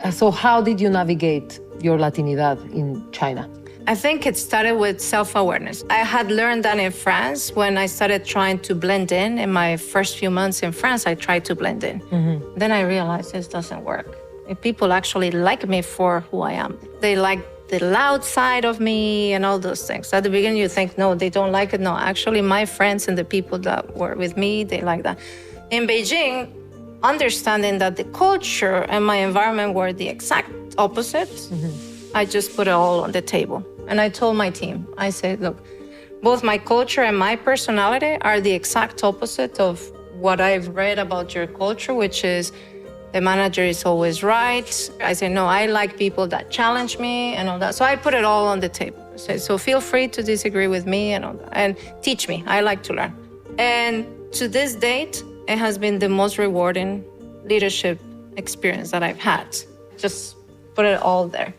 So how did you navigate your Latinidad in China? I think it started with self-awareness. I had learned that in France when I started trying to blend in my first few months in France, I tried to blend in. Then I realized this doesn't work. If people actually like me for who I am. They like the loud side of me and all those things. At the beginning, you think, no, they don't like it. No, actually, my friends and the people that were with me, they like that. In Beijing, understanding that the culture and my environment were the exact opposite, I just put it all on the table. And I told my team, I said, look, both my culture and my personality are the exact opposite of what I've read about your culture, which is the manager is always right. I said, no, I like people that challenge me and all that. So I put it all on the table. I said, so feel free to disagree with me and all that, and teach me. I like to learn. And to this date, it has been the most rewarding leadership experience that I've had. Just put it all there.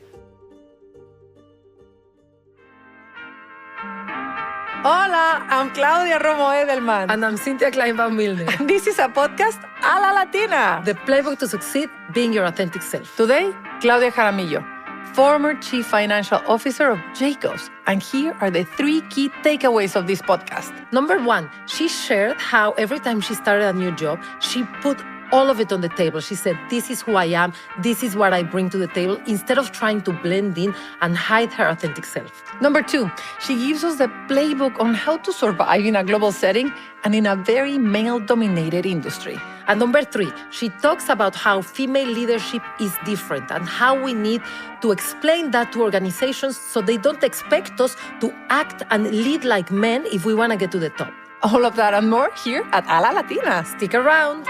Hola, I'm Claudia Romo Edelman. And I'm Cynthia Kleinbaum Milner. And this is a podcast A La Latina. The playbook to succeed, being your authentic self. Today, Claudia Jaramillo, former Chief Financial Officer of Jacobs. And here are the 3 key takeaways of this podcast. Number 1, she shared how every time she started a new job, she put all of it on the table. She said, this is who I am, this is what I bring to the table, instead of trying to blend in and hide her authentic self. Number 2, she gives us the playbook on how to survive in a global setting and in a very male-dominated industry. And number 3, she talks about how female leadership is different and how we need to explain that to organizations so they don't expect us to act and lead like men if we want to get to the top. All of that and more here at A La Latina. Stick around.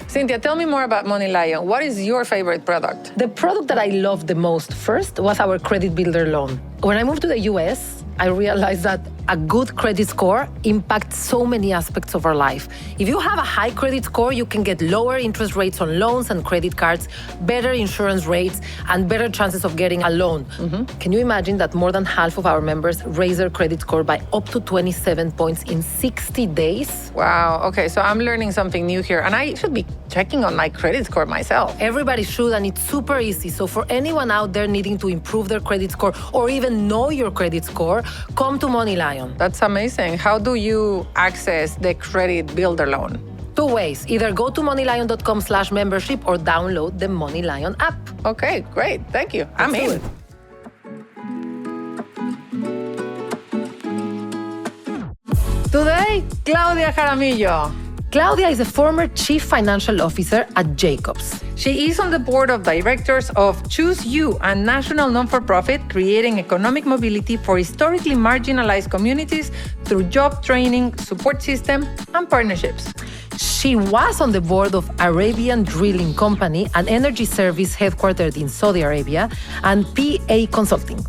Cynthia, tell me more about Money Lion. What is your favorite product? The product that I loved the most first was our credit builder loan. When I moved to the US, I realized that a good credit score impacts so many aspects of our life. If you have a high credit score, you can get lower interest rates on loans and credit cards, better insurance rates, and better chances of getting a loan. Can you imagine that more than half of our members raise their credit score by up to 27 points in 60 days? Wow. Okay, so I'm learning something new here, and I should be checking on my credit score myself. Everybody should, and it's super easy. So for anyone out there needing to improve their credit score or even know your credit score, come to Money Lion. That's amazing. How do you access the credit builder loan? 2 ways. Either go to moneylion.com/membership or download the Money Lion app. Okay, great. Thank you. I'm in. Today, Claudia Jaramillo. Claudia is a former Chief Financial Officer at Jacobs. She is on the board of directors of Choose You, a national non-for-profit creating economic mobility for historically marginalized communities through job training, support system, and partnerships. She was on the board of Arabian Drilling Company, an energy service headquartered in Saudi Arabia, and PA Consulting.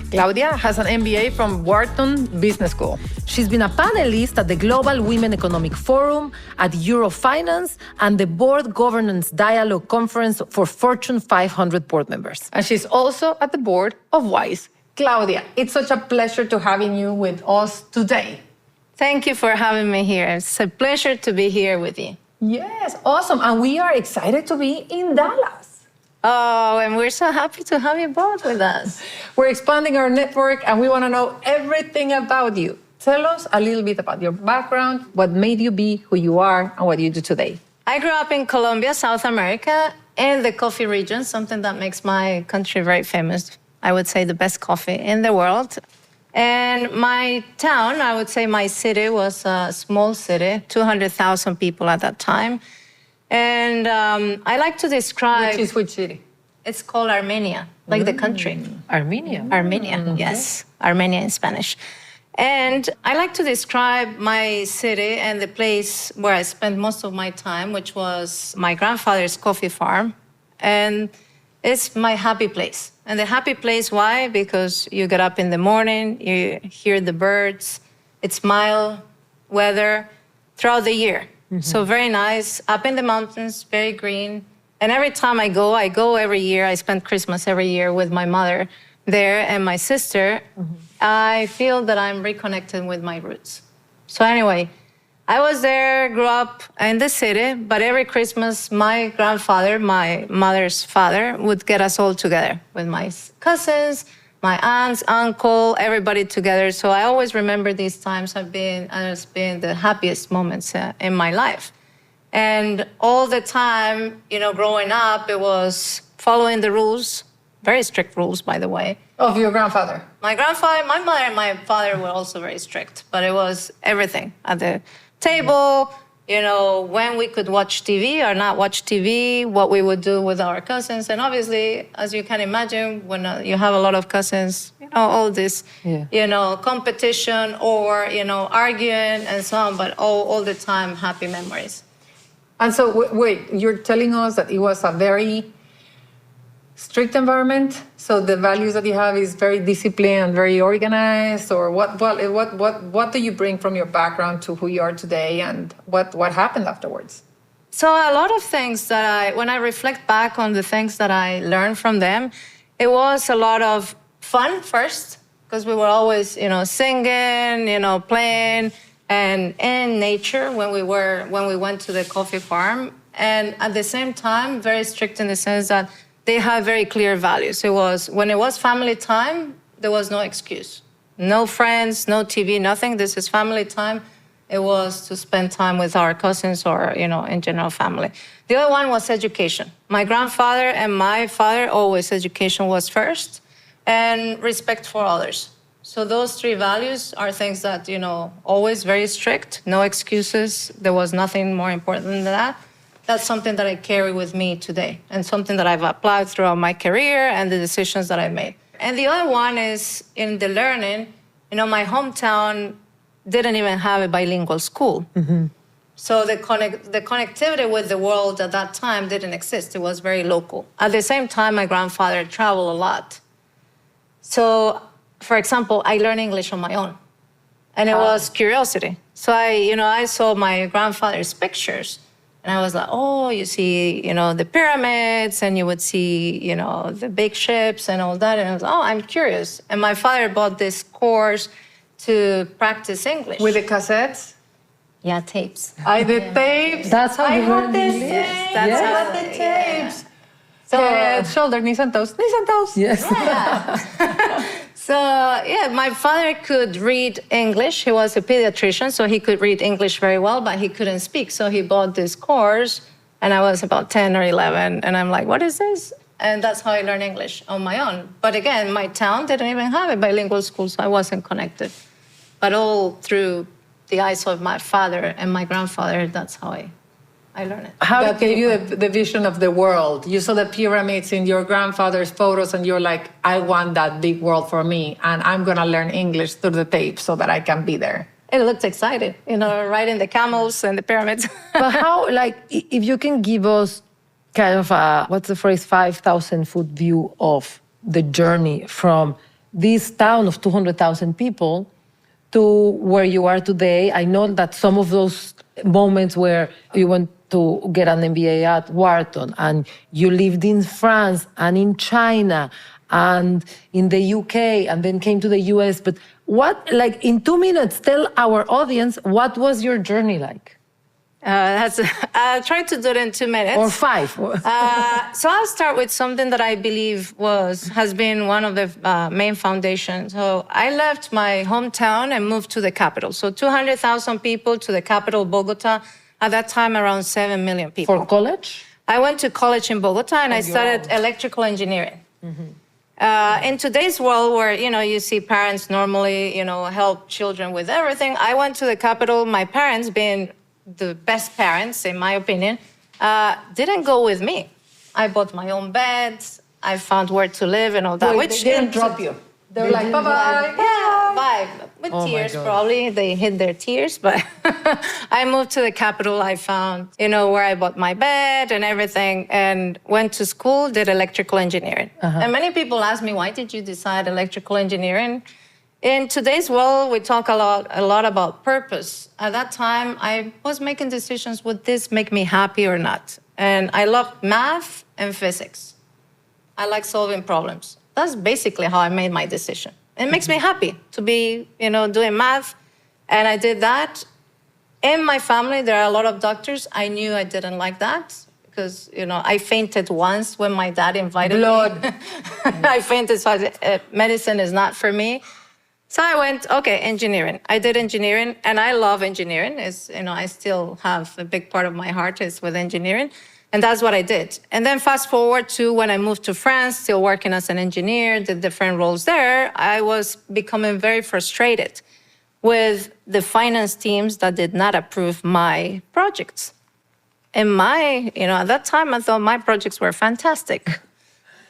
Claudia has an MBA from Wharton Business School. She's been a panelist at the Global Women Economic Forum, at EuroFinance, and the Board Governance Dialogue Conference for Fortune 500 board members. And she's also at the board of WISE. Claudia, it's such a pleasure to having you with us today. Thank you for having me here. It's a pleasure to be here with you. Yes, awesome. And we are excited to be in Dallas. Oh, and we're so happy to have you both with us. We're expanding our network and we want to know everything about you. Tell us a little bit about your background, what made you be who you are, and what you do today. I grew up in Colombia, South America, in the coffee region, something that makes my country very famous. I would say the best coffee in the world. And my town, I would say my city, was a small city, 200,000 people at that time. And I like to describe... Which city? It's called Armenia, like the country. Armenia? Armenia, yes. Armenia in Spanish. And I like to describe my city and the place where I spent most of my time, which was my grandfather's coffee farm. And it's my happy place. And the happy place, why? Because you get up in the morning, you hear the birds, it's mild weather throughout the year. So very nice, up in the mountains, very green. And every time I go every year. I spend Christmas every year with my mother there and my sister. I feel that I'm reconnected with my roots. So anyway, I was there, grew up in the city, but every Christmas, my grandfather, my mother's father, would get us all together with my cousins, my aunts, uncle, everybody together. So I always remember these times as being the happiest moments in my life. And all the time, growing up, it was following the rules, very strict rules, by the way. Of your grandfather? My grandfather, my mother, and my father were also very strict, but it was everything at the table, when we could watch TV or not watch TV, what we would do with our cousins. And obviously, as you can imagine, when you have a lot of cousins, all this, competition or, arguing and so on, but all the time, happy memories. And so, wait, you're telling us that it was a very strict environment? So the values that you have is very disciplined, very organized, or what do you bring from your background to who you are today, and what happened afterwards? So a lot of things that when I reflect back on the things that I learned from them, it was a lot of fun first, because we were always, singing, playing, and in nature when we went to the coffee farm, and at the same time, very strict in the sense that they have very clear values. When it was family time, there was no excuse. No friends, no TV, nothing. This is family time. It was to spend time with our cousins or, in general, family. The other one was education. My grandfather and my father, always education was first, and respect for others. So those three values are things that, always very strict, no excuses. There was nothing more important than that. That's something that I carry with me today, and something that I've applied throughout my career and the decisions that I made. And the other one is in the learning. My hometown didn't even have a bilingual school. Mm-hmm. So the connectivity with the world at that time didn't exist. It was very local. At the same time, my grandfather traveled a lot. So, for example, I learned English on my own, and it was curiosity. So I saw my grandfather's pictures. And I was like, oh, you see, the pyramids, and you would see, the big ships and all that. And I was like, oh, I'm curious. And my father bought this course to practice English. With the cassettes? Yeah, tapes. The tapes. That's how I you learn had the English. tapes. That's I how- had the tapes. So, Head, shoulder, knees and toes, knees and toes. Yes. So, my father could read English. He was a pediatrician, so he could read English very well, but he couldn't speak. So he bought this course, and I was about 10 or 11, and I'm like, what is this? And that's how I learned English on my own. But again, my town didn't even have a bilingual school, so I wasn't connected. But all through the eyes of my father and my grandfather, that's how I learned it. That gave you the vision of the world. You saw the pyramids in your grandfather's photos, and you're like, I want that big world for me, and I'm going to learn English through the tape so that I can be there. It looked exciting, riding the camels and the pyramids. But how, if you can give us kind of what's the phrase, 5,000-foot view of the journey from this town of 200,000 people to where you are today. I know that some of those moments where you went to get an MBA at Wharton, and you lived in France and in China and in the UK, and then came to the US. But in 2 minutes, tell our audience, what was your journey like? I'll try to do it in 2 minutes. Or 5. So I'll start with something that I believe has been one of the main foundations. So I left my hometown and moved to the capital. So 200,000 people to the capital, Bogota. At that time, around 7 million people. For college? I went to college in Bogota, and I studied electrical engineering. Mm-hmm. In today's world where, you see parents normally, help children with everything, I went to the capital. My parents, being the best parents, in my opinion, didn't go with me. I bought my own beds. I found where to live and all that. Which didn't drop you. They're like, bye-bye. Yeah, bye. With Oh my tears, God. probably. They hid their tears, but I moved to the capital. I found, where I bought my bed and everything, and went to school, did electrical engineering. And many people ask me, why did you decide electrical engineering? In today's world, we talk a lot about purpose. At that time, I was making decisions, would this make me happy or not? And I loved math and physics. I like solving problems. That's basically how I made my decision. It makes me happy to be, doing math And I did that. In my family, there are a lot of doctors. I knew I didn't like that because, I fainted once when my dad invited me. I fainted, so I said, medicine is not for me. So I went, okay, engineering. I did engineering, and I love engineering. I still have a big part of my heart is with engineering, and that's what I did. And then fast forward to when I moved to France, still working as an engineer, did different roles there, I was becoming very frustrated with the finance teams that did not approve my projects. And at that time, I thought my projects were fantastic.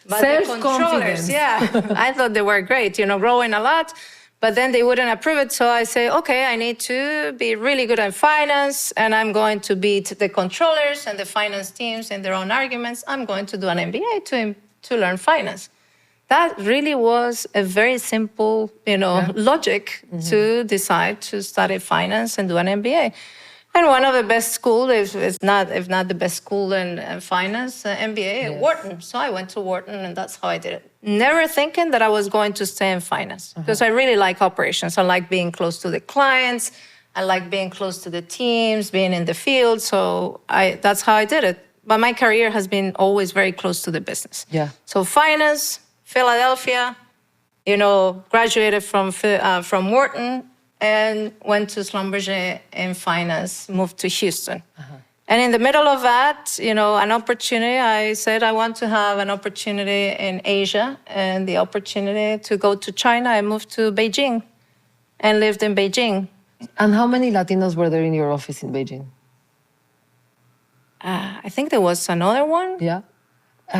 But the controllers, I thought they were great, growing a lot. But then they wouldn't approve it. So I say, okay, I need to be really good at finance, and I'm going to beat the controllers and the finance teams in their own arguments. I'm going to do an MBA to learn finance. That really was a very simple, logic to decide to study finance and do an MBA. And one of the best schools, if not the best school in finance, MBA at Wharton. So I went to Wharton, and that's how I did it. Never thinking that I was going to stay in finance, because I really like operations. I like being close to the clients. I like being close to the teams, being in the field. So that's how I did it. But my career has been always very close to the business. Yeah. So finance, Philadelphia, graduated from Wharton, and went to Schlumberger in finance, moved to Houston. And in the middle of that, an opportunity, I said I want to have an opportunity in Asia, and the opportunity to go to China. I moved to Beijing and lived in Beijing. And how many Latinos were there in your office in Beijing? I think there was another one. Yeah.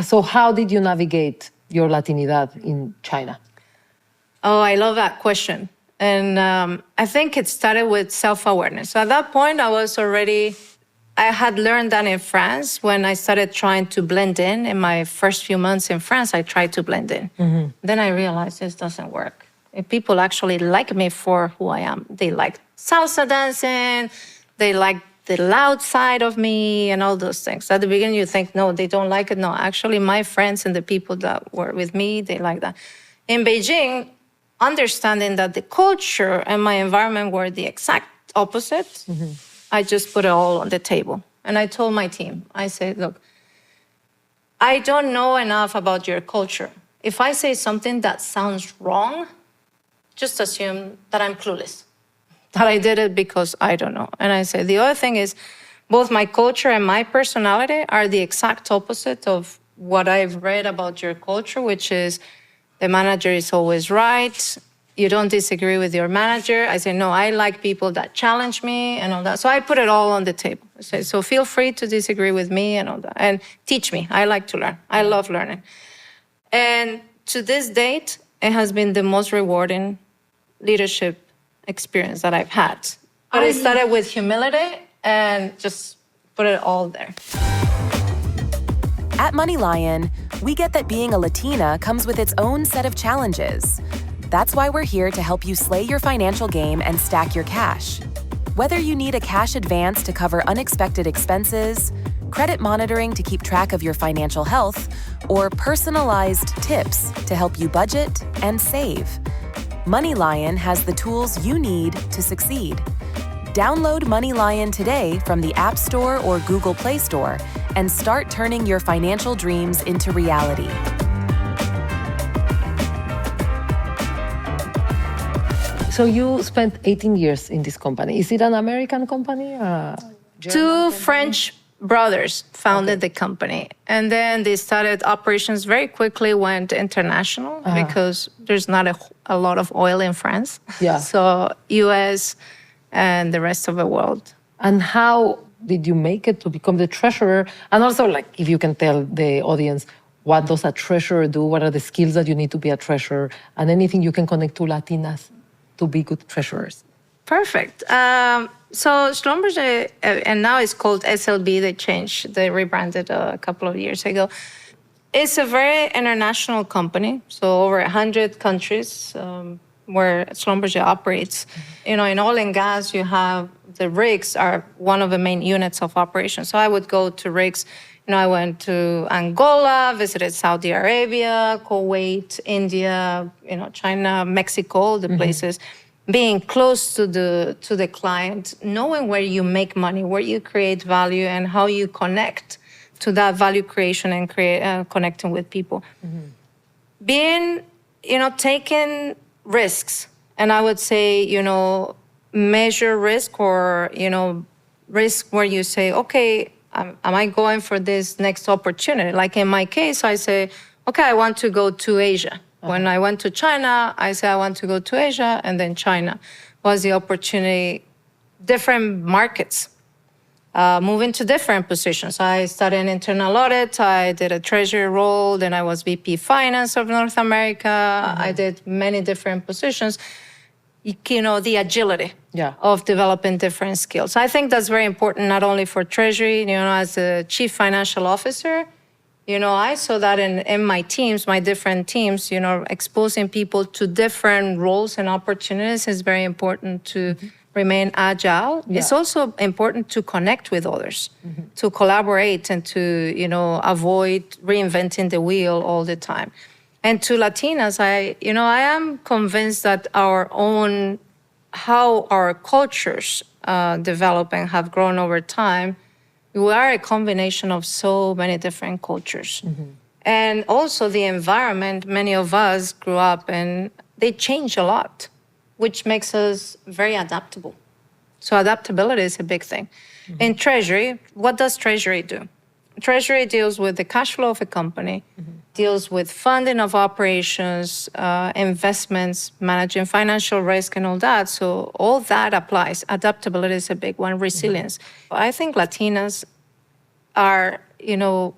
So how did you navigate your Latinidad in China? Oh, I love that question. And I think it started with self-awareness. So at that point, I had learned that in France. When I started trying to blend in my first few months in France, I tried to blend in. Then I realized this doesn't work. If people actually like me for who I am. They like salsa dancing, they like the loud side of me and all those things. At the beginning, you think, no, they don't like it. No, actually, my friends and the people that were with me, they like that. In Beijing, understanding that the culture and my environment were the exact opposite, I just put it all on the table. And I told my team, I said, look, I don't know enough about your culture. If I say something that sounds wrong, just assume that I'm clueless, that I did it because I don't know. And I said, the other thing is, both my culture and my personality are the exact opposite of what I've read about your culture, which is the manager is always right. You don't disagree with your manager. I say, no, I like people that challenge me and all that. So I put it all on the table. I say, so feel free to disagree with me and all that. And teach me. I like to learn. I love learning. And to this date, it has been the most rewarding leadership experience that I've had. But it started with humility and just put it all there. At Money Lion, we get that being a Latina comes with its own set of challenges. That's why we're here to help you slay your financial game and stack your cash. Whether you need a cash advance to cover unexpected expenses, credit monitoring to keep track of your financial health, or personalized tips to help you budget and save, Money Lion has the tools you need to succeed. Download Money Lion today from the App Store or Google Play Store and start turning your financial dreams into reality. So you spent 18 years in this company. Is it an American company? Two French brothers founded the company. And then they started operations very quickly, went international because there's not a lot of oil in France. Yeah. So US and the rest of the world. And how did you make it to become the treasurer? And also, like, if you can tell the audience, what does a treasurer do? What are the skills that you need to be a treasurer? And anything you can connect to Latinas to be good treasurers. Perfect. So Schlumberger, and now it's called SLB, they rebranded a couple of years ago. It's a very international company, so over 100 countries where Schlumberger operates. You know, in oil and gas, you have the rigs are one of the main units of operation. So I would go to rigs. You know, I went to Angola, visited Saudi Arabia, Kuwait, India, China, Mexico, the places. being close to the client, knowing where you make money, where you create value, and how you connect to that value creation and connecting with people. Being, taking risks, and I would say, measure risk, or, risk where you say, okay, am I going for this next opportunity? Like in my case, I say, okay, I want to go to Asia. When I went to China, I said I want to go to Asia, and then China was the opportunity, different markets, moving to different positions. I studied in internal audit, I did a treasury role, then I was VP Finance of North America. I did many different positions. The agility of developing different skills. I think that's very important, not only for treasury, as a chief financial officer. I saw that in my teams, my different teams, exposing people to different roles and opportunities is very important to remain agile. Yeah. It's also important to connect with others, to collaborate, and to, avoid reinventing the wheel all the time. And to Latinas, I am convinced that how our cultures develop and have grown over time, we are a combination of so many different cultures. And also the environment, many of us grew up in, they change a lot, which makes us very adaptable. So adaptability is a big thing. In treasury, what does treasury do? Treasury deals with the cash flow of a company, deals with funding of operations, investments, managing financial risk, and all that. So all that applies. Adaptability is a big one. Resilience. I think Latinas are,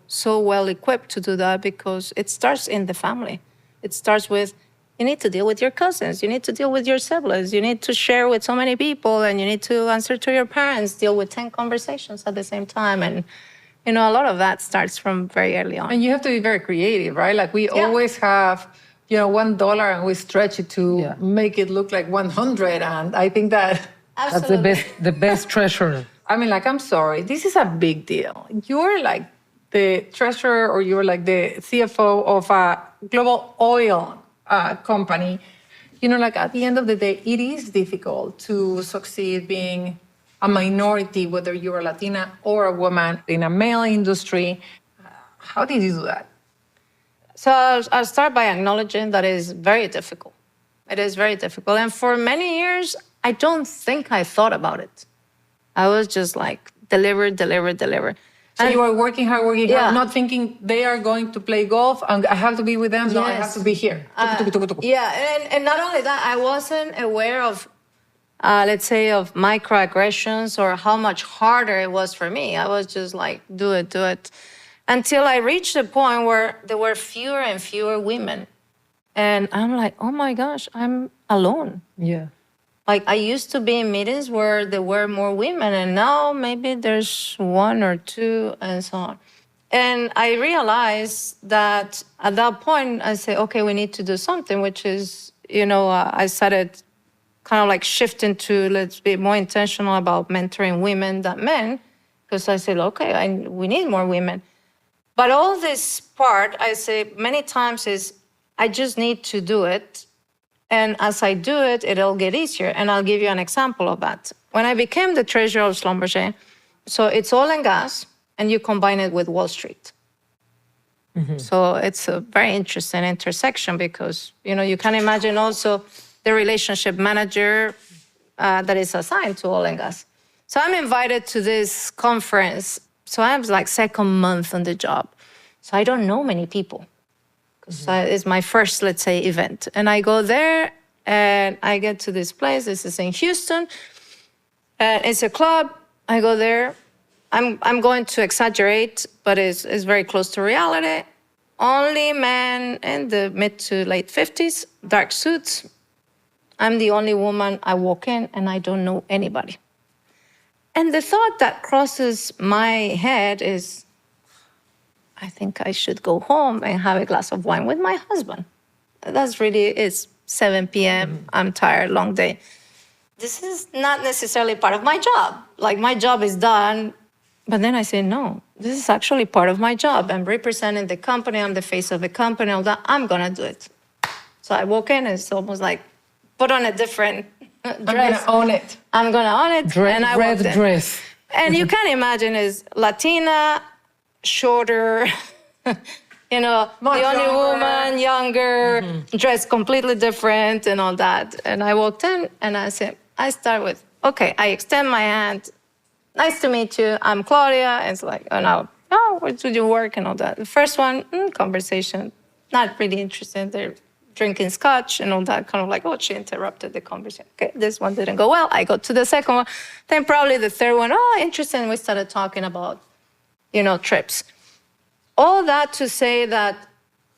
so well equipped to do that because it starts in the family. It starts with, you need to deal with your cousins, you need to deal with your siblings, you need to share with so many people, and you need to answer to your parents, deal with 10 conversations at the same time. And a lot of that starts from very early on. And you have to be very creative, right? Like we always have, $1 and we stretch it to make it look like 100. And I think that's the best treasurer. I mean, I'm sorry, this is a big deal. You're like the treasurer, or you're like the CFO of a global oil company. At the end of the day, it is difficult to succeed being a minority, whether you're a Latina or a woman in a male industry. How did you do that? So I'll start by acknowledging that it is very difficult. It is very difficult. And for many years, I don't think I thought about it. I was just like, deliver. So you were working hard, not thinking they are going to play golf and I have to be with them. Yes. No, I have to be here. And not only that, I wasn't aware of, let's say, of microaggressions or how much harder it was for me. I was just like, do it. Until I reached a point where there were fewer and fewer women. And I'm like, oh my gosh, I'm alone. Yeah. Like I used to be in meetings where there were more women, and now maybe there's one or two and so on. And I realized that at that point, I said, okay, we need to do something, which is, I started kind of like shifting to, let's be more intentional about mentoring women than men, because I said, okay, we need more women. But all this part, I say many times, is I just need to do it. And as I do it, it'll get easier. And I'll give you an example of that. When I became the treasurer of Schlumberger, so it's oil and gas, and you combine it with Wall Street. So it's a very interesting intersection because, you can imagine also the relationship manager that is assigned to oil and gas. So I'm invited to this conference. So I'm like second month on the job. So I don't know many people. It's my first, let's say, event. And I go there and I get to this place. This is in Houston. It's a club. I go there. I'm going to exaggerate, but it's very close to reality. Only men in the mid to late 50s, dark suits. I'm the only woman. I walk in and I don't know anybody. And the thought that crosses my head is, I think I should go home and have a glass of wine with my husband. It's 7 p.m., I'm tired, long day. This is not necessarily part of my job. Like my job is done, but then I say, no, this is actually part of my job. I'm representing the company, I'm the face of the company, all that, I'm gonna do it. So I walk in and it's almost like put on a different I'm going to own it. I'm going to own it. And I Red walked in. dress. And you can imagine is Latina, shorter, you know, Much the only younger. woman, younger, dressed completely different and all that. And I walked in and I start with, okay, I extend my hand. Nice to meet you. I'm Claudia. And it's like, where do you work and all that. The first one, conversation, not really interested. They're drinking scotch and all that, kind of like, oh, she interrupted the conversation. Okay, this one didn't go well. I go to the second one. Then probably the third one, interesting. We started talking about, trips. All that to say that,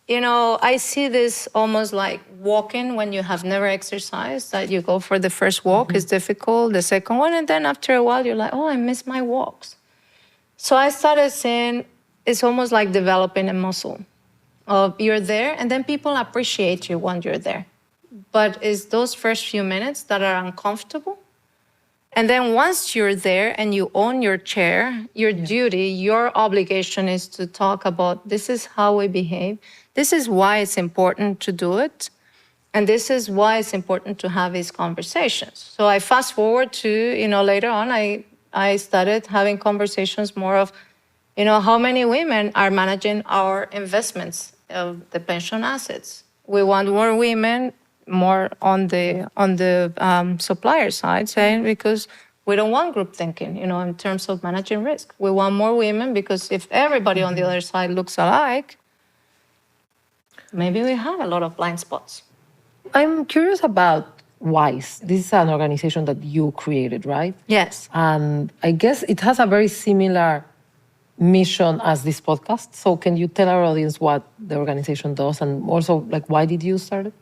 I see this almost like walking when you have never exercised, that you go for the first walk, is difficult, the second one, and then after a while, you're like, I miss my walks. So I started saying it's almost like developing a muscle of you're there, and then people appreciate you when you're there. But it's those first few minutes that are uncomfortable. And then once you're there and you own your chair, your duty, your obligation is to talk about this is how we behave. This is why it's important to do it. And this is why it's important to have these conversations. So I fast forward to, later on, I started having conversations more of, how many women are managing our investments of the pension assets. We want more women, more on the supplier side, saying because we don't want group thinking, in terms of managing risk. We want more women because if everybody on the other side looks alike, maybe we have a lot of blind spots. I'm curious about WISE. This is an organization that you created, right? Yes. And I guess it has a very similar mission as this podcast. So can you tell our audience what the organization does and also why did you start it?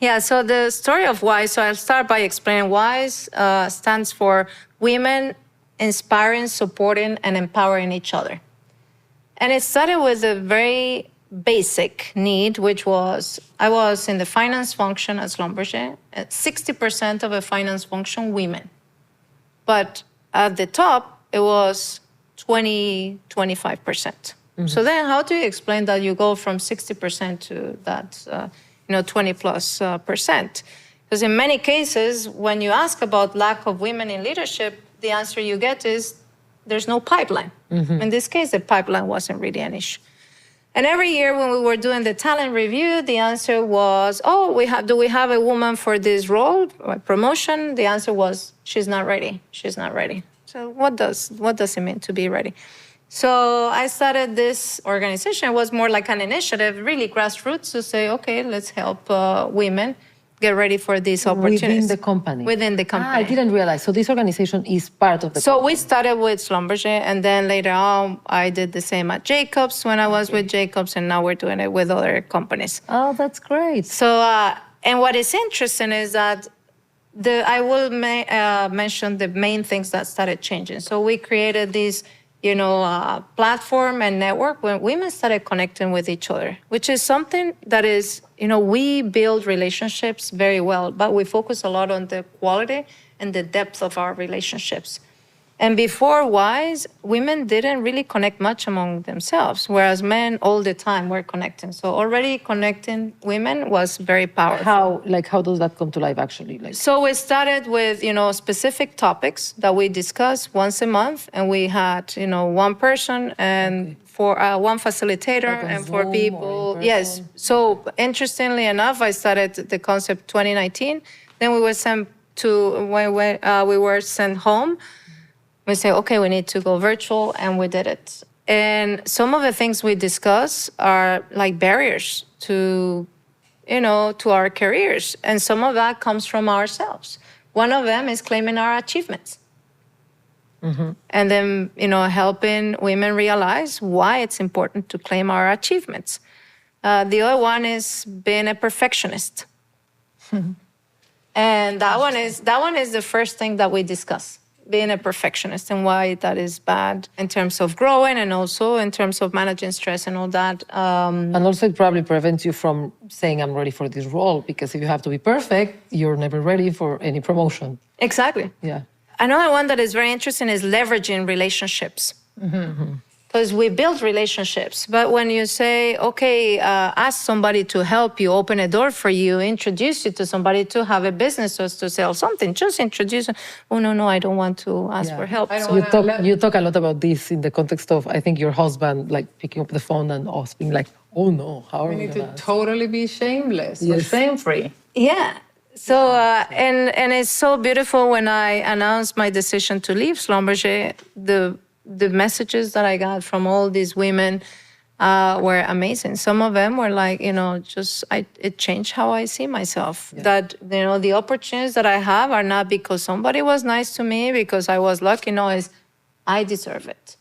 Yeah, so the story of WISE, so I'll start by explaining WISE stands for Women Inspiring, Supporting, and Empowering Each Other. And it started with a very basic need, which was, I was in the finance function at Schlumberger, 60% of a finance function, women. But at the top, it was 25%. So then how do you explain that you go from 60% to that 20 plus percent? Because in many cases, when you ask about lack of women in leadership, the answer you get is there's no pipeline. In this case, the pipeline wasn't really an issue. And every year when we were doing the talent review, the answer was, do we have a woman for this role, or promotion? The answer was, she's not ready. She's not ready. So what does it mean to be ready? So I started this organization. It was more like an initiative, really grassroots, to say, okay, let's help women get ready for these opportunities. Within the company? Within the company. I didn't realize. So this organization is part of the company. So we started with Schlumberger, and then later on, I did the same at Jacobs when I was with Jacobs, and now we're doing it with other companies. Oh, that's great. So, and what is interesting is that I will mention the main things that started changing. So we created this platform and network when women started connecting with each other, which is something that is, we build relationships very well, but we focus a lot on the quality and the depth of our relationships. And before WISE, women didn't really connect much among themselves, whereas men all the time were connecting. So already connecting women was very powerful. How does that come to life actually? So we started with, specific topics that we discuss once a month, and we had, one person and for one facilitator and for people. Yes. So interestingly enough, I started the concept 2019. Then we were sent home. We say, okay, we need to go virtual, and we did it. And some of the things we discuss are like barriers to our careers. And some of that comes from ourselves. One of them is claiming our achievements. And then, helping women realize why it's important to claim our achievements. The other one is being a perfectionist. And that one is the first thing that we discuss. Being a perfectionist and why that is bad in terms of growing and also in terms of managing stress and all that. And also it probably prevents you from saying, I'm ready for this role, because if you have to be perfect, you're never ready for any promotion. Exactly. Yeah. Another one that is very interesting is leveraging relationships. because we build relationships. But when you say, okay, ask somebody to help you, open a door for you, introduce you to somebody to have a business or to sell something, just introduce them. Oh, no, I don't want to ask for help. You talk a lot about this in the context of, I think, your husband, like, picking up the phone and us being like, oh, no, how are we need to gonna... totally be shameless or shame-free. Yeah. So, and it's so beautiful when I announced my decision to leave Schlumberger, the messages that I got from all these women were amazing. Some of them were like, it changed how I see myself. Yeah. That, the opportunities that I have are not because somebody was nice to me, because I was lucky. No, I deserve it.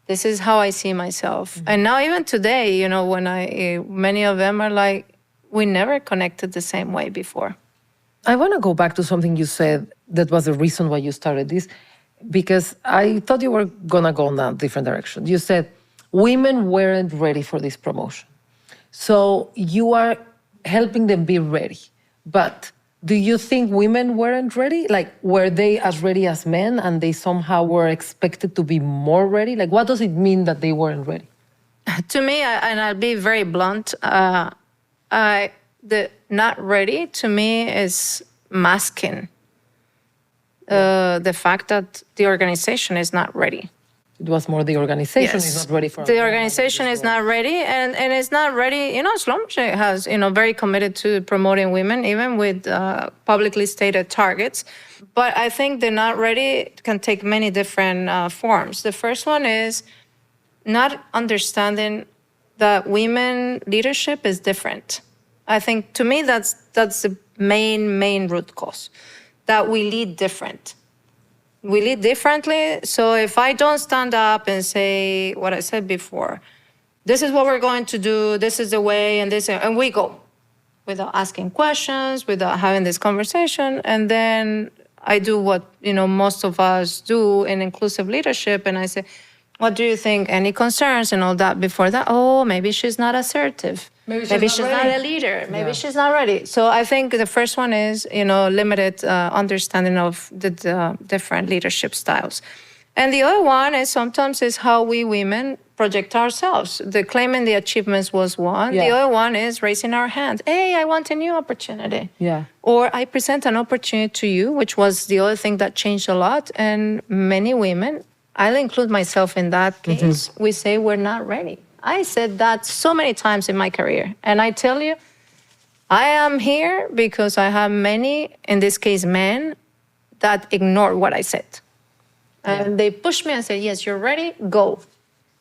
This is how I see myself. Mm-hmm. And now even today, when many of them are like, we never connected the same way before. I want to go back to something you said that was the reason why you started this, because I thought you were going to go in a different direction. You said women weren't ready for this promotion. So you are helping them be ready. But do you think women weren't ready? Like, were they as ready as men and they somehow were expected to be more ready? Like, what does it mean that they weren't ready? To me, and I'll be very blunt, the not ready to me is masking the fact that the organization is not ready. It was more the organization is not ready for the organization is not ready, and it's not ready. Schlumberger has very committed to promoting women, even with publicly stated targets. But I think the not ready can take many different forms. The first one is not understanding that women leadership is different. I think, to me, that's the main root cause, that we lead different. We lead differently. So if I don't stand up and say what I said before, this is what we're going to do, this is the way, and we go without asking questions, without having this conversation, and then I do what most of us do in inclusive leadership, and I say, what do you think? Any concerns and all that? Before that, oh, maybe she's not assertive. Maybe she's not a leader. Maybe she's not ready. So I think the first one is, limited understanding of the different leadership styles. And the other one is sometimes is how we women project ourselves. The claiming the achievements was one. Yeah. The other one is raising our hand. Hey, I want a new opportunity. Yeah. Or I present an opportunity to you, which was the other thing that changed a lot. And many women, I'll include myself in that case, we say we're not ready. I said that so many times in my career. And I tell you, I am here because I have many, in this case, men, that ignore what I said. And they push me and say, yes, you're ready, go.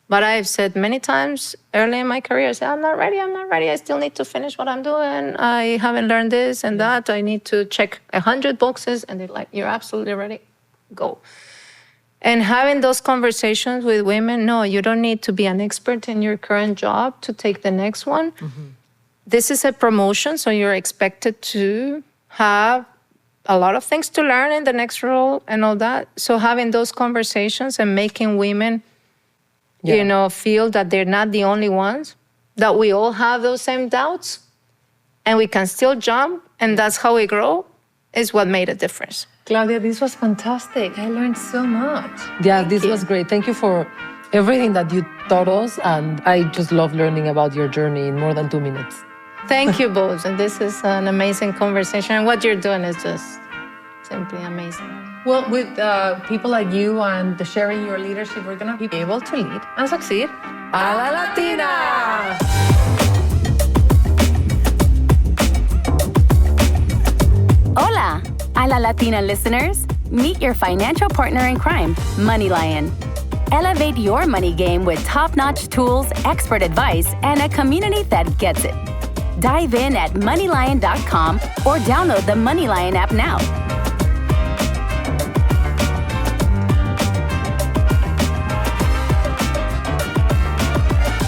But I've said many times early in my career, I said, I'm not ready. I still need to finish what I'm doing. I haven't learned this and that. I need to check 100 boxes. And they're like, you're absolutely ready, go. And having those conversations with women, no, you don't need to be an expert in your current job to take the next one. Mm-hmm. This is a promotion, so you're expected to have a lot of things to learn in the next role and all that. So having those conversations and making women, feel that they're not the only ones, that we all have those same doubts, and we can still jump, and that's how we grow, is what made a difference. Claudia, this was fantastic. I learned so much. Yeah, this was great. Thank you for everything that you taught us. And I just love learning about your journey in more than 2 minutes. Thank you both. And this is an amazing conversation. And what you're doing is just simply amazing. Well, with people like you and sharing your leadership, we're going to be able to lead and succeed. A la Latina! Hola! A La Latina listeners, meet your financial partner in crime, MoneyLion. Elevate your money game with top-notch tools, expert advice, and a community that gets it. Dive in at moneylion.com or download the MoneyLion app now.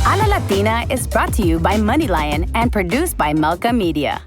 A La Latina is brought to you by MoneyLion and produced by Melka Media.